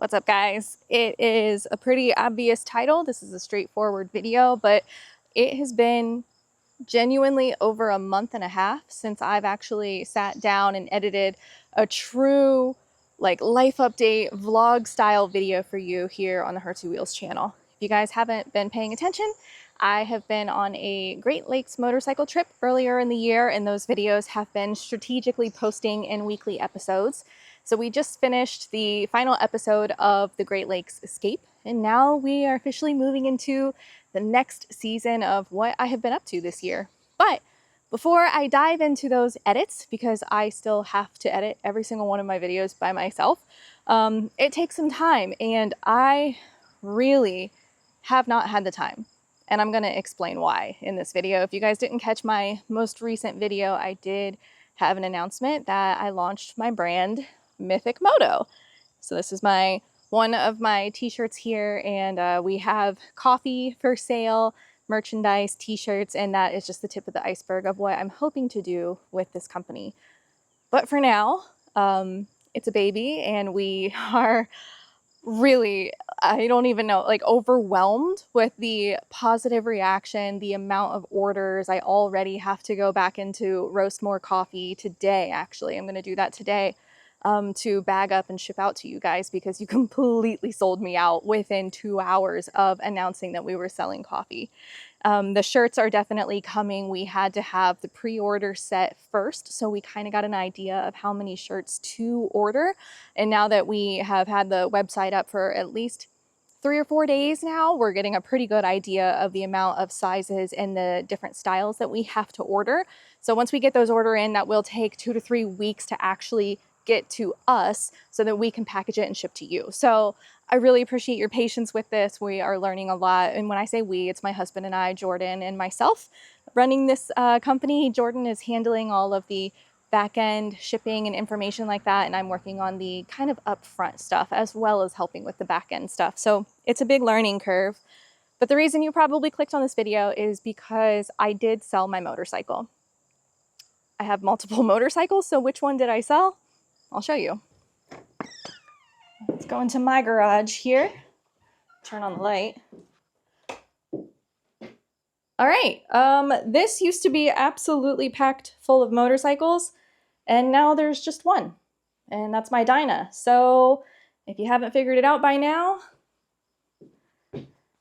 What's up, guys? It is a pretty obvious title. This is a straightforward video, but it has been genuinely over a month and a half since I've actually sat down and edited a true life update vlog style video for you here on the Her Two Wheels channel. If you guys haven't been paying attention, I have been on a Great Lakes motorcycle trip earlier in the year, and those videos have been strategically posting in weekly episodes. So we just finished the final episode of the Great Lakes Escape, and now we are officially moving into the next season of what I have been up to this year. But before I dive into those edits, because I still have to edit every single one of my videos by myself, it takes some time, and I really have not had the time. And I'm going to explain why in this video. If you guys didn't catch my most recent video, I did have an announcement that I launched my brand, Mythic Moto. So this is one of my t-shirts here, and we have coffee for sale, merchandise, t-shirts, and that is just the tip of the iceberg of what I'm hoping to do with this company. But for now, it's a baby, and we are really, I don't even know, overwhelmed with the positive reaction, the amount of orders. I already have to go back into roast more coffee today. Actually, I'm going to do that today. To bag up and ship out to you guys, because you completely sold me out within 2 hours of announcing that we were selling coffee. The shirts are definitely coming. We had to have the pre-order set first, so we kind of got an idea of how many shirts to order. And now that we have had the website up for at least 3 or 4 days now, we're getting a pretty good idea of the amount of sizes and the different styles that we have to order. So once we get those order in, that will take 2 to 3 weeks to actually get to us so that we can package it and ship to you. So I really appreciate your patience with this. We are learning a lot. And when I say we, it's my husband and I, Jordan and myself, running this company. Jordan is handling all of the back-end shipping and information like that, and I'm working on the kind of upfront stuff as well as helping with the back-end stuff. So it's a big learning curve. But the reason you probably clicked on this video is because I did sell my motorcycle. I have multiple motorcycles, so which one did I sell? I'll show you. Let's go into my garage here. Turn on the light. All right, this used to be absolutely packed full of motorcycles, and now there's just one, and that's my Dyna. So if you haven't figured it out by now,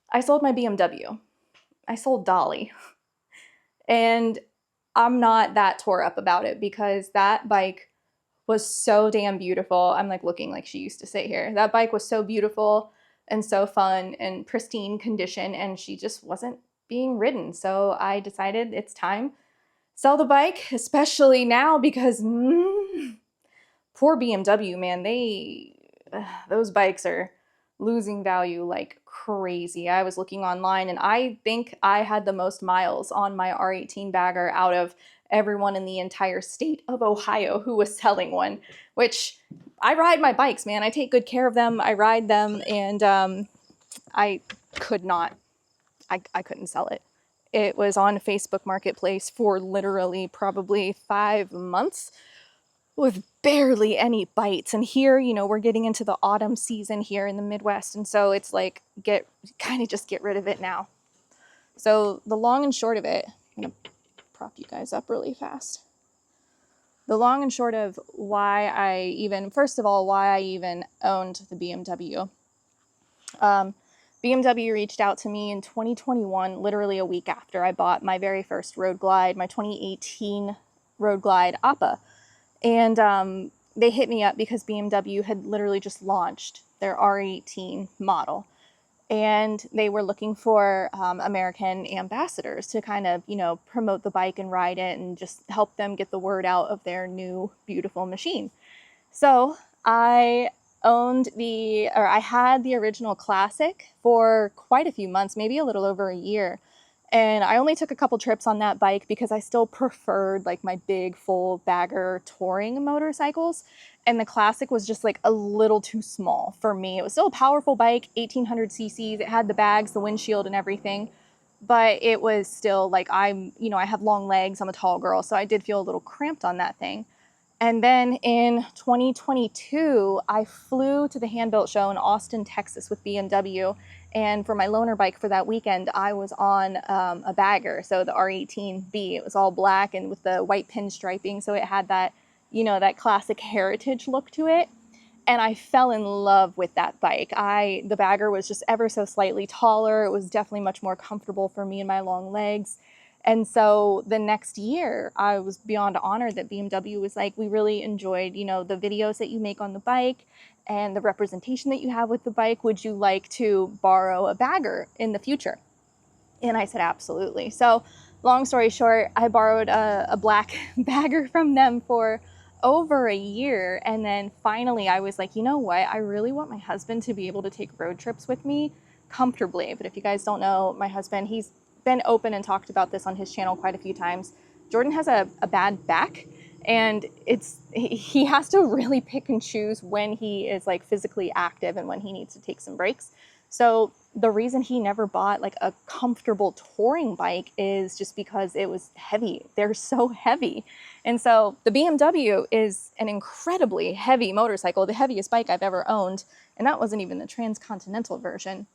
I sold my BMW. I sold Dolly. And I'm not that tore up about it because that bike was so damn beautiful. I'm looking like she used to sit here. That bike was so beautiful and so fun and pristine condition, and she just wasn't being ridden. So I decided it's time sell the bike, especially now because poor BMW, man, those bikes are losing value like crazy. I was looking online, and I think I had the most miles on my R18 bagger out of everyone in the entire state of Ohio who was selling one, which I ride my bikes, man. I take good care of them. I ride them, and I couldn't sell it. It was on Facebook Marketplace for literally probably 5 months with barely any bites. And here, we're getting into the autumn season here in the Midwest, and so it's like, just get rid of it now. So the long and short of it, I'm gonna prop you guys up really fast. The long and short of why I even owned the BMW. BMW reached out to me in 2021, literally a week after I bought my very first Road Glide, my 2018 Road Glide Appa. And they hit me up because BMW had literally just launched their R18 model. And they were looking for American ambassadors to kind of, promote the bike and ride it and just help them get the word out of their new, beautiful machine. So I had the original Classic for quite a few months, maybe a little over a year. And I only took a couple trips on that bike because I still preferred my big full bagger touring motorcycles. And the Classic was just a little too small for me. It was still a powerful bike, 1800 cc's. It had the bags, the windshield and everything. But it was still I have long legs. I'm a tall girl. So I did feel a little cramped on that thing. And then in 2022, I flew to the Hand-Built show in Austin, Texas with BMW. And for my loaner bike for that weekend, I was on a bagger, so the R18B. It was all black and with the white pinstriping, so it had that, you know, that classic heritage look to it. And I fell in love with that bike. The bagger was just ever so slightly taller. It was definitely much more comfortable for me and my long legs. And so the next year, I was beyond honored that BMW was like, we really enjoyed, you know, the videos that you make on the bike and the representation that you have with the bike. Would you like to borrow a bagger in the future? And I said, absolutely. So long story short, I borrowed a black bagger from them for over a year. And then finally I was like, you know what? I really want my husband to be able to take road trips with me comfortably. But if you guys don't know my husband, he's been open and talked about this on his channel quite a few times. Jordan has a bad back, and he has to really pick and choose when he is like physically active and when he needs to take some breaks. So the reason he never bought like a comfortable touring bike is just because it was heavy. They're so heavy. And so the BMW is an incredibly heavy motorcycle, the heaviest bike I've ever owned. And that wasn't even the transcontinental version.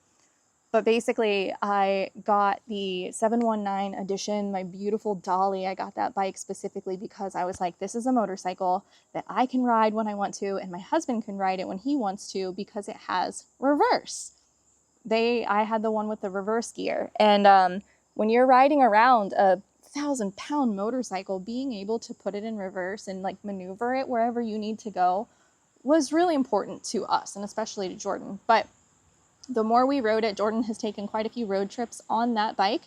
But basically, I got the 719 edition, my beautiful Dolly. I got that bike specifically because I was like, this is a motorcycle that I can ride when I want to, and my husband can ride it when he wants to because it has reverse. I had the one with the reverse gear. And when you're riding around a 1,000-pound motorcycle, being able to put it in reverse and like maneuver it wherever you need to go was really important to us, and especially to Jordan. But the more we rode it, Jordan has taken quite a few road trips on that bike.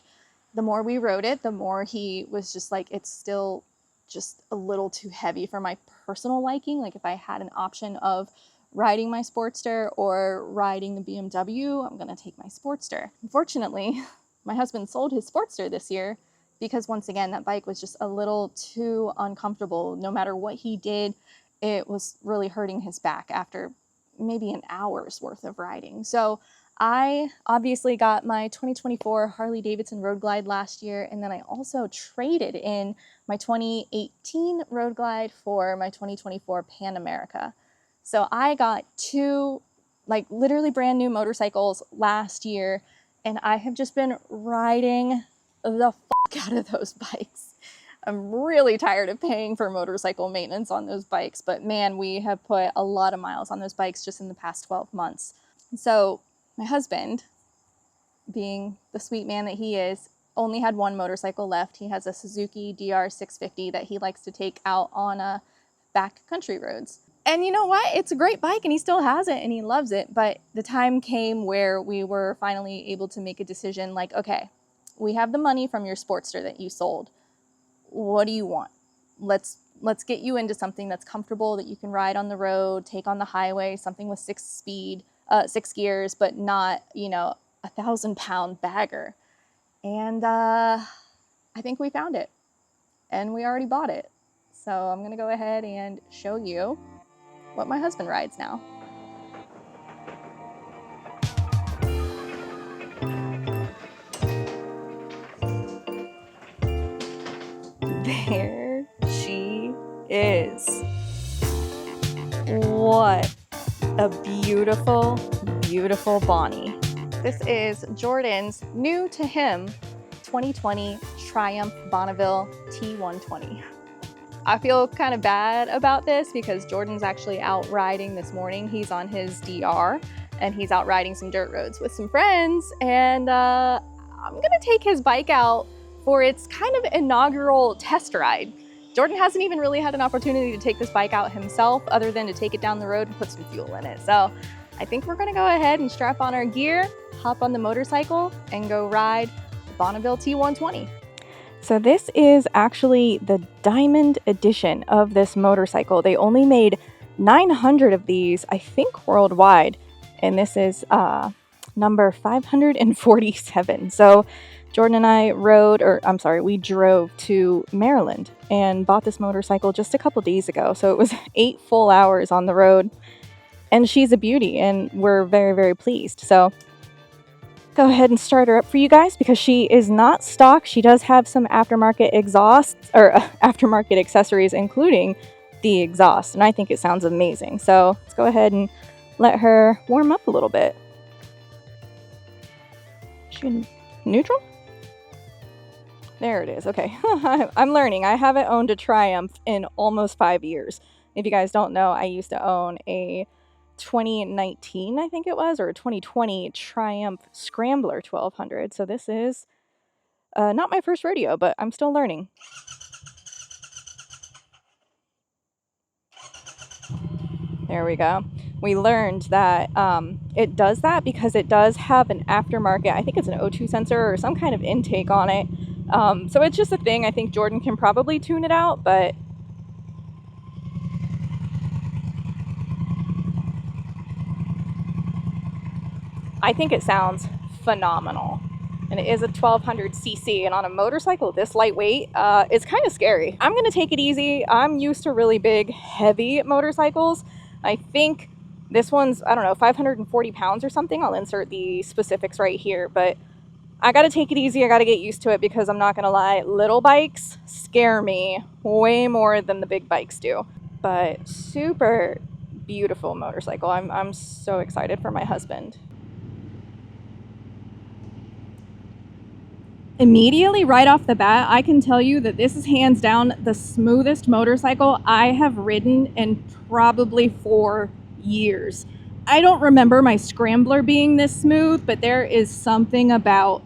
The more we rode it, the more he was just like, it's still just a little too heavy for my personal liking. Like if I had an option of riding my Sportster or riding the BMW, I'm going to take my Sportster. Unfortunately, my husband sold his Sportster this year because once again, that bike was just a little too uncomfortable. No matter what he did, it was really hurting his back after maybe an hour's worth of riding. So I obviously got my 2024 Harley Davidson Road Glide last year, and then I also traded in my 2018 Road Glide for my 2024 Pan America. So I got two like literally brand new motorcycles last year, and I have just been riding the fuck out of those bikes. I'm really tired of paying for motorcycle maintenance on those bikes, but man, we have put a lot of miles on those bikes just in the past 12 months. So my husband, being the sweet man that he is, only had one motorcycle left. He has a Suzuki DR650 that he likes to take out on back country roads. And you know what? It's a great bike and he still has it and he loves it. But the time came where we were finally able to make a decision like, okay, we have the money from your Sportster that you sold. What do you want? Let's get you into something that's comfortable, that you can ride on the road, take on the highway, something with 6 gears, but not, you know, 1,000-pound bagger. And I think we found it, and we already bought it. So I'm gonna go ahead and show you what my husband rides now. There she is. What a beautiful, beautiful Bonnie. This is Jordan's new to him 2020 Triumph Bonneville T120. I feel kind of bad about this because Jordan's actually out riding this morning. He's on his DR and he's out riding some dirt roads with some friends, and I'm gonna take his bike out for its kind of inaugural test ride. Jordan hasn't even really had an opportunity to take this bike out himself other than to take it down the road and put some fuel in it. So I think we're gonna go ahead and strap on our gear, hop on the motorcycle, and go ride the Bonneville T120. So this is actually the diamond edition of this motorcycle. They only made 900 of these, I think, worldwide. And this is number 547. So Jordan and I we drove to Maryland and bought this motorcycle just a couple days ago. So it was 8 full hours on the road, and she's a beauty and we're very, very pleased. So go ahead and start her up for you guys because she is not stock. She does have some aftermarket exhausts or aftermarket accessories, including the exhaust, and I think it sounds amazing. So let's go ahead and let her warm up a little bit. She neutral? There it is. Okay. I'm learning. I haven't owned a Triumph in almost 5 years. If you guys don't know, I used to own a 2019, I think it was, or a 2020 Triumph Scrambler 1200. So this is not my first rodeo, but I'm still learning. There we go. We learned that it does that because it does have an aftermarket, I think it's an O2 sensor or some kind of intake on it. So it's just a thing. I think Jordan can probably tune it out, but I think it sounds phenomenal. And it is a 1200cc, and on a motorcycle this lightweight, it's kind of scary. I'm gonna take it easy. I'm used to really big, heavy motorcycles. I think this one's, I don't know, 540 pounds or something. I'll insert the specifics right here, but I gotta take it easy. I gotta get used to it because I'm not gonna lie, little bikes scare me way more than the big bikes do. But super beautiful motorcycle. I'm so excited for my husband. Immediately right off the bat, I can tell you that this is hands down the smoothest motorcycle I have ridden in probably 4 years. I don't remember my Scrambler being this smooth, but there is something about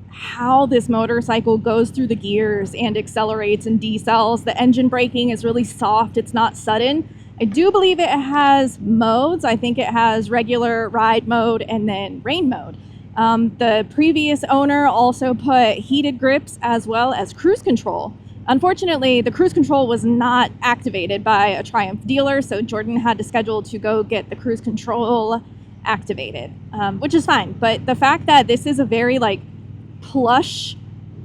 how this motorcycle goes through the gears and accelerates and decels. The engine braking is really soft. It's not sudden. I do believe it has modes. I think it has regular ride mode and then rain mode. The previous owner also put heated grips as well as cruise control. Unfortunately, the cruise control was not activated by a Triumph dealer, so Jordan had to schedule to go get the cruise control activated, which is fine. But the fact that this is a very plush,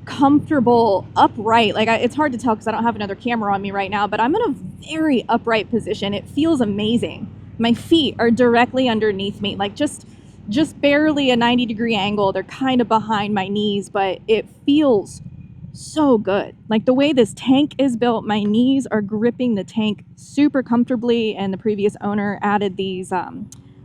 comfortable, upright, it's hard to tell because I don't have another camera on me right now, but I'm in a very upright position. It feels amazing. My feet are directly underneath me, just barely a 90-degree angle. They're kind of behind my knees, but it feels so good. The way this tank is built, my knees are gripping the tank super comfortably, and the previous owner added these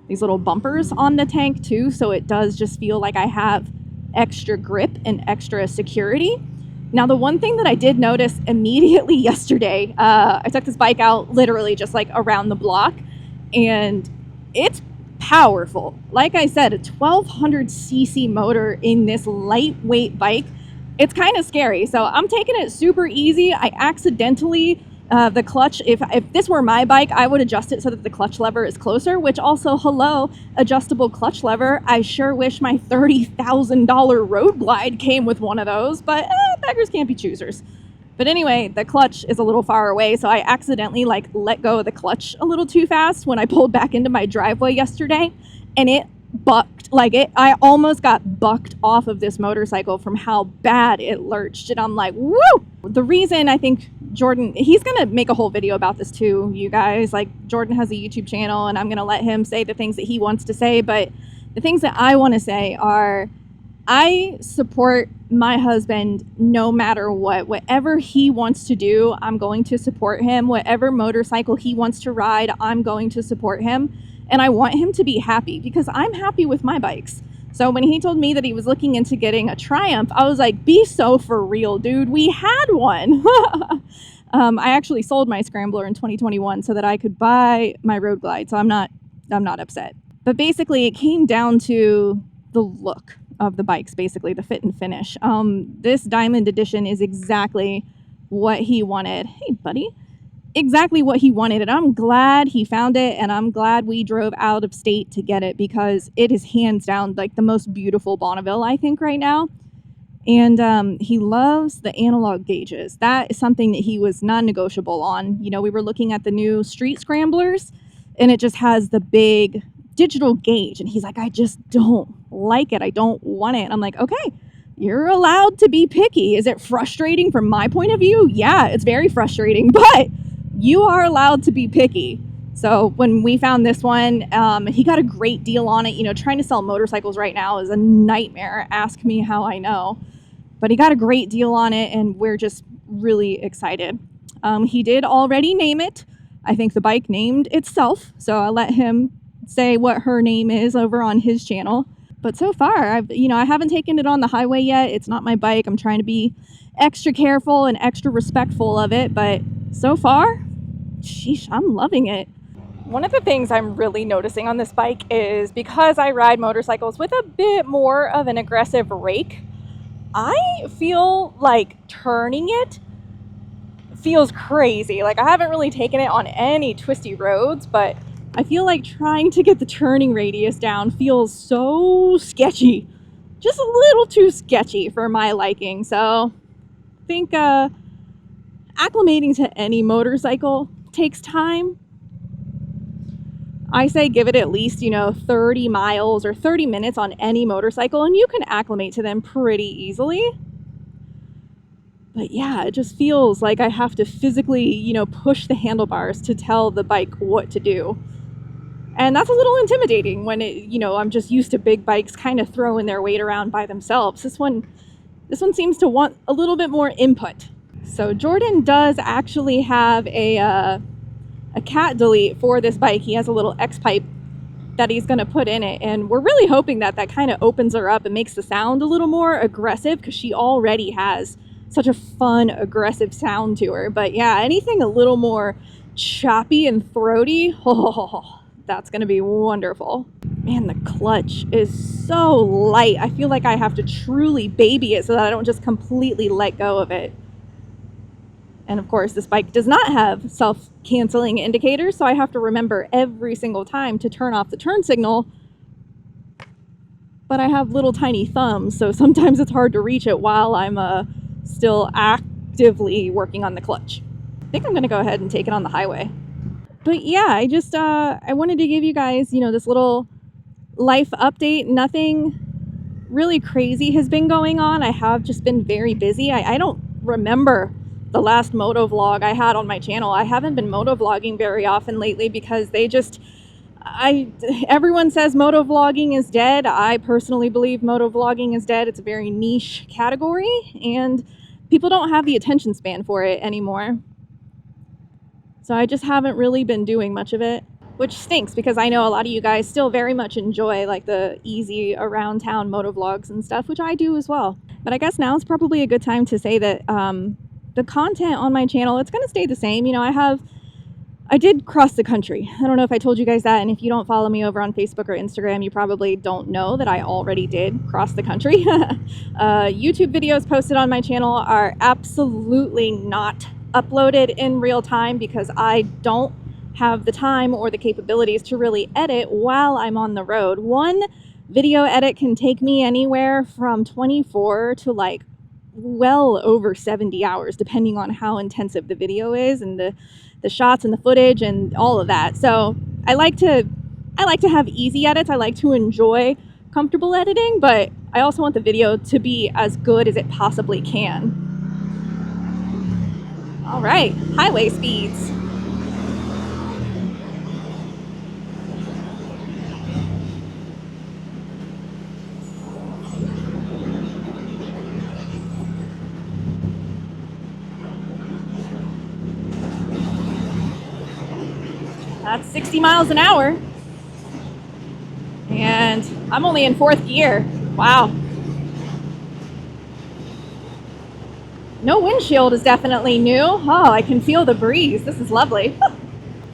little bumpers on the tank too, so it does just feel like I have extra grip and extra security. Now, the one thing that I did notice immediately yesterday, I took this bike out literally just around the block, and it's powerful. Like I said, a 1200cc motor in this lightweight bike, it's kind of scary. So I'm taking it super easy. I accidentally, the clutch, if this were my bike, I would adjust it so that the clutch lever is closer, which also, hello, adjustable clutch lever. I sure wish my $30,000 Road Glide came with one of those, but beggars can't be choosers. But anyway, the clutch is a little far away, so I accidentally let go of the clutch a little too fast when I pulled back into my driveway yesterday, and it bucked. I almost got bucked off of this motorcycle from how bad it lurched, and I'm like, woo! The reason I think Jordan, he's gonna make a whole video about this too, you guys. Jordan has a YouTube channel, and I'm gonna let him say the things that he wants to say, but the things that I want to say are, I support my husband no matter what. Whatever he wants to do, I'm going to support him. Whatever motorcycle he wants to ride, I'm going to support him. And I want him to be happy because I'm happy with my bikes. So when he told me that he was looking into getting a Triumph, I was like, be so for real, dude. We had one. I actually sold my Scrambler in 2021 so that I could buy my Road Glide. So I'm not upset. But basically, it came down to the look of the bikes, basically the fit and finish. This Diamond Edition is exactly what he wanted. Hey, buddy. Exactly what he wanted, and I'm glad he found it, and I'm glad we drove out of state to get it because it is hands down the most beautiful Bonneville, I think, right now. And he loves the analog gauges. That is something that he was non-negotiable on. We were looking at the new Street Scramblers, and it just has the big digital gauge, and he's like, I just don't like it. I don't want it. And I'm like, okay, you're allowed to be picky. Is it frustrating from my point of view? Yeah, it's very frustrating, but you are allowed to be picky. So when we found this one, he got a great deal on it. Trying to sell motorcycles right now is a nightmare. Ask me how I know. But he got a great deal on it, and we're just really excited. He did already name it. I think the bike named itself, so I'll let him say what her name is over on his channel. But so far, I haven't taken it on the highway yet. It's not my bike. I'm trying to be extra careful and extra respectful of it, but so far, sheesh, I'm loving it. One of the things I'm really noticing on this bike is because I ride motorcycles with a bit more of an aggressive rake, I feel like turning it feels crazy. Like, I haven't really taken it on any twisty roads, but I feel like trying to get the turning radius down feels so sketchy. Just a little too sketchy for my liking. So I think acclimating to any motorcycle takes time. I say give it at least, 30 miles or 30 minutes on any motorcycle, and you can acclimate to them pretty easily. But yeah, it just feels like I have to physically, push the handlebars to tell the bike what to do. And that's a little intimidating when I'm just used to big bikes kind of throwing their weight around by themselves. This one seems to want a little bit more input. So Jordan does actually have a cat delete for this bike. He has a little X pipe that he's going to put in it, and we're really hoping that kind of opens her up and makes the sound a little more aggressive, because she already has such a fun aggressive sound to her. But yeah, anything a little more choppy and throaty, that's going to be wonderful. Man, the clutch is so light. I feel like I have to truly baby it so that I don't just completely let go of it. And of course, this bike does not have self-canceling indicators, so I have to remember every single time to turn off the turn signal. But I have little tiny thumbs, so sometimes it's hard to reach it while I'm still actively working on the clutch. I think I'm going to go ahead and take it on the highway. But yeah, I wanted to give you guys, this little life update. Nothing really crazy has been going on. I have just been very busy. I don't remember the last moto vlog I had on my channel. I haven't been moto vlogging very often lately because everyone says moto vlogging is dead. I personally believe moto vlogging is dead. It's a very niche category, and people don't have the attention span for it anymore. So I just haven't really been doing much of it, which stinks because I know a lot of you guys still very much enjoy like the easy around town moto vlogs and stuff, which I do as well. But I guess now is probably a good time to say that the content on my channel, it's going to stay the same. I did cross the country. I don't know if I told you guys that, and if you don't follow me over on Facebook or Instagram, you probably don't know that I already did cross the country. YouTube videos posted on my channel are absolutely not uploaded in real time because I don't have the time or the capabilities to really edit while I'm on the road. One video edit can take me anywhere from 24 to like well over 70 hours, depending on how intensive the video is and the shots and the footage and all of that. So I like to have easy edits. I like to enjoy comfortable editing, but I also want the video to be as good as it possibly can. All right, highway speeds. That's 60 miles an hour. And I'm only in 4th gear. Wow. No windshield is definitely new. Oh, I can feel the breeze. This is lovely.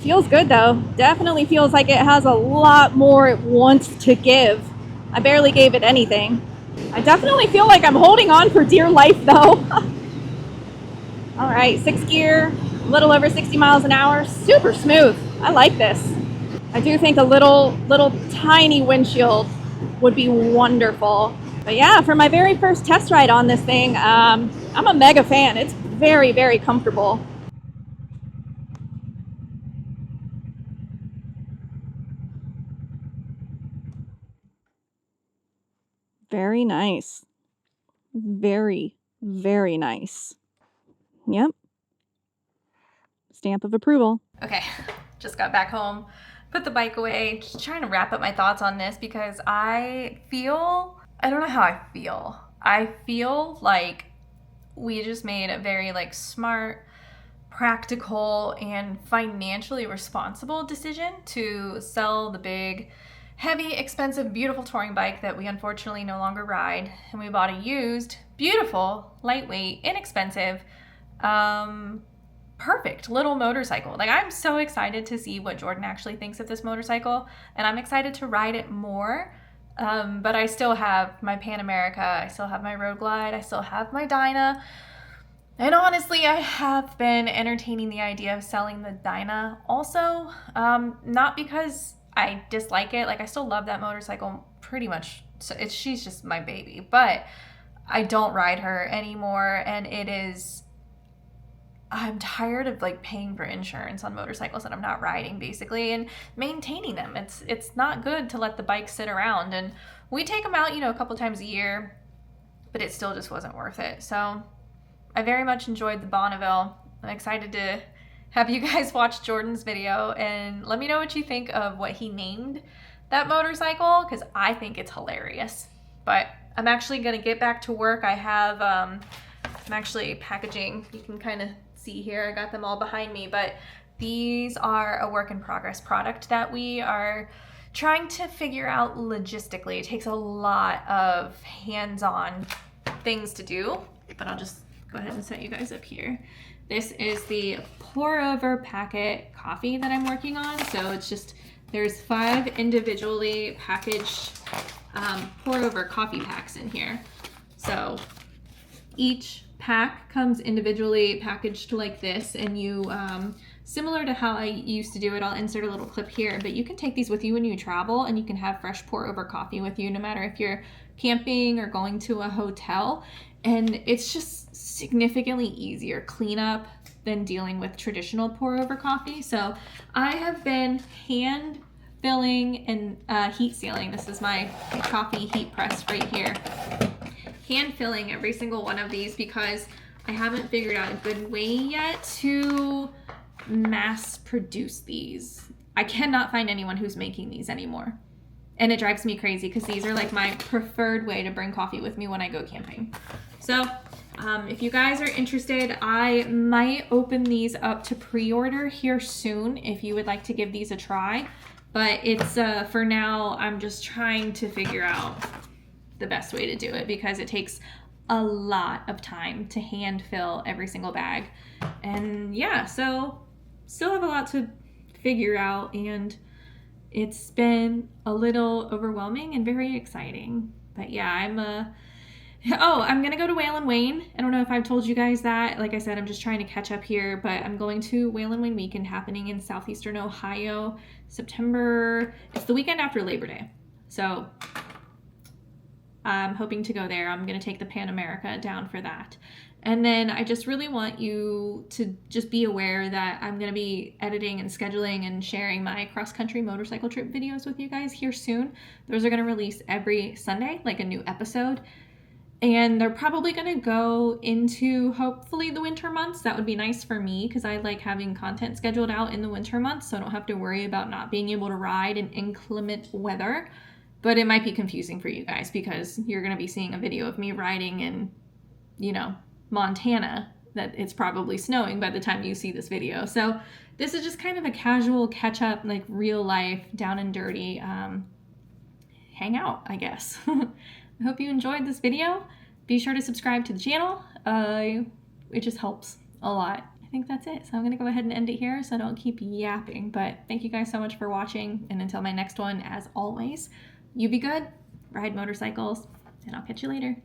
Feels good though. Definitely feels like it has a lot more it wants to give. I barely gave it anything. I definitely feel like I'm holding on for dear life though. All right, 6th gear, a little over 60 miles an hour. Super smooth. I like this. I do think a little tiny windshield would be wonderful. But yeah, for my very first test ride on this thing, I'm a mega fan. It's very, very comfortable. Very nice. Very, very nice. Yep. Stamp of approval. Okay, just got back home, put the bike away, just trying to wrap up my thoughts on this because I don't know how I feel. I feel like we just made a very like smart, practical and financially responsible decision to sell the big, heavy, expensive, beautiful touring bike that we unfortunately no longer ride, and we bought a used, beautiful, lightweight, inexpensive, perfect little motorcycle. Like, I'm so excited to see what Jordan actually thinks of this motorcycle, and I'm excited to ride it more. But I still have my Pan America, I still have my Road Glide, I still have my Dyna. And honestly, I have been entertaining the idea of selling the Dyna also. Not because I dislike it. Like, I still love that motorcycle pretty much. So she's just my baby. But I don't ride her anymore. And I'm tired of like paying for insurance on motorcycles that I'm not riding, basically, and maintaining them. It's not good to let the bike sit around. And we take them out, a couple times a year, but it still just wasn't worth it. So I very much enjoyed the Bonneville. I'm excited to have you guys watch Jordan's video and let me know what you think of what he named that motorcycle, because I think it's hilarious. But I'm actually going to get back to work. I'm actually packaging. You can kind of see here, I got them all behind me, but these are a work in progress product that we are trying to figure out logistically. It takes a lot of hands-on things to do, but I'll just go ahead and set you guys up here. This is the pour over packet coffee that I'm working on. So it's just, there's 5 individually packaged pour over coffee packs in here. So each pack comes individually packaged like this, and you, similar to how I used to do it, I'll insert a little clip here, but you can take these with you when you travel, and you can have fresh pour over coffee with you no matter if you're camping or going to a hotel. And it's just significantly easier cleanup than dealing with traditional pour over coffee. So I have been hand filling and heat sealing. This is my coffee heat press right here. Hand filling every single one of these because I haven't figured out a good way yet to mass produce these. I cannot find anyone who's making these anymore. And it drives me crazy because these are like my preferred way to bring coffee with me when I go camping. So if you guys are interested, I might open these up to pre-order here soon if you would like to give these a try. But it's for now, I'm just trying to figure out the best way to do it because it takes a lot of time to hand fill every single bag. And yeah, so still have a lot to figure out, and it's been a little overwhelming and very exciting. But yeah, I'm gonna go to Whale and Wayne. I don't know if I've told you guys that. Like I said, I'm just trying to catch up here, but I'm going to Whale and Wayne weekend happening in southeastern Ohio, September. It's the weekend after Labor Day. So I'm hoping to go there. I'm gonna take the Pan America down for that. And then I just really want you to just be aware that I'm going to be editing and scheduling and sharing my cross-country motorcycle trip videos with you guys here soon. Those are going to release every Sunday, like a new episode. And they're probably going to go into, hopefully, the winter months. That would be nice for me because I like having content scheduled out in the winter months, so I don't have to worry about not being able to ride in inclement weather. But it might be confusing for you guys because you're going to be seeing a video of me riding in, Montana, that it's probably snowing by the time you see this video. So this is just kind of a casual catch up, like real life, down and dirty hangout, I guess. I hope you enjoyed this video. Be sure to subscribe to the channel. It just helps a lot. I think that's it. So I'm going to go ahead and end it here so I don't keep yapping. But thank you guys so much for watching. And until my next one, as always, you be good, ride motorcycles, and I'll catch you later.